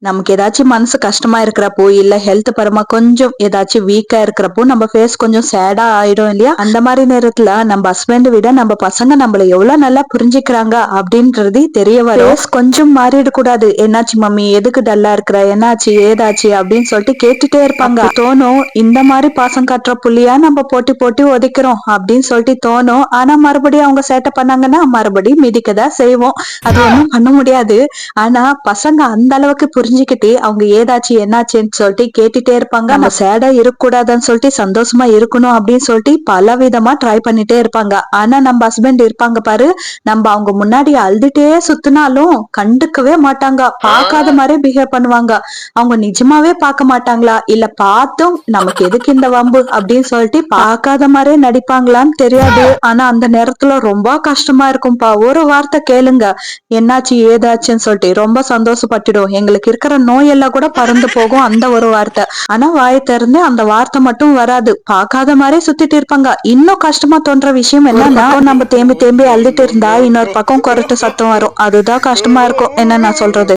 நமக்கு ஏதாச்சும் மனசு கஷ்டமா இருக்கிறப்போ இல்ல ஹெல்த் பரமா கொஞ்சம் ஏதாச்சும் வீக்கா இருக்கிறப்போ நம்ம ஃபேஸ் கொஞ்சம் சேடா ஆயிடும் இல்லையா? அந்த மாதிரி நேரத்துல நம்ம ஹஸ்பண்ட் விட நம்ம பசங்க நம்மள எவ்வளவு நல்லா புரிஞ்சுக்கிறாங்க அப்படின்றது தெரிய வரும். ஃபேஸ் கொஞ்சம் மாறிட கூடாது. என்னாச்சு மம்மி, எதுக்கு டல்லா இருக்கிற, என்னாச்சு ஏதாச்சு அப்படின்னு சொல்லிட்டு கேட்டுட்டே இருப்பாங்க. அப்ப தோணும், இந்த மாதிரி பாசம் காட்டுற புள்ளியா நம்ம போட்டி போட்டி உதைக்கிறோம் அப்படின்னு சொல்லிட்டு தோணும். ஆனா மறுபடியும் அவங்க சேட்டை பண்ணாங்கன்னா மறுபடியும் மிதிக்கதான் செய்வோம். அது ஒண்ணும் பண்ண முடியாது. ஆனா பசங்க அந்த அளவுக்கு புரிஞ்சுக்கிட்டு அவங்க ஏதாச்சும் என்னாச்சுன்னு சொல்லிட்டு கேட்டுட்டே இருப்பாங்க. நம்ம சேடா இருக்கக்கூடாதுன்னு சொல்லிட்டு சந்தோஷமா இருக்கணும் அப்படின்னு சொல்லிட்டு பல விதமா ட்ரை பண்ணிட்டே இருப்பாங்க. ஆனா நம்ம ஹஸ்பண்ட் இருப்பாங்க பாரு, நம்ம அவங்க முன்னாடி அழுதுட்டே சுத்தினாலும் கண்டுக்கவே மாட்டாங்க. பார்க்காத மாதிரி பிஹேவ் பண்ணுவாங்க. அவங்க நிஜமாவே பார்க்க மாட்டாங்களா இல்ல பார்த்தும் நமக்கு எதுக்கு இந்த வம்பு அப்படின்னு சொல்லிட்டு பார்க்காத மாதிரியே நடிப்பாங்களான்னு தெரியாது. ஆனா அந்த நேரத்துல ரொம்ப கஷ்டமா இருக்கும்பா. ஒரு வார்த்தை கேளுங்க, என்னாச்சு ஏதாச்சுன்னு சொல்லிட்டு ரொம்ப சந்தோஷப்பட்டுடும். எங்களுக்கு இருக்கிற நோயெல்லாம் கூட பறந்து போகும் அந்த ஒரு வார்த்தை. ஆனா வாயை திறந்து அந்த வார்த்தை மட்டும் வராது. பார்க்காத மாதிரி சுத்திட்டு இருப்பாங்க. இன்னும் கஷ்டமா தோன்ற விஷயம் என்னன்னா, நம்ம தேம்பி தேம்பி அழுதுட்டு இருந்தா இன்னொரு பக்கம் கொரட்டு சத்தம் வரும். அதுதான் கஷ்டமா இருக்கும். என்ன நான் சொல்றது?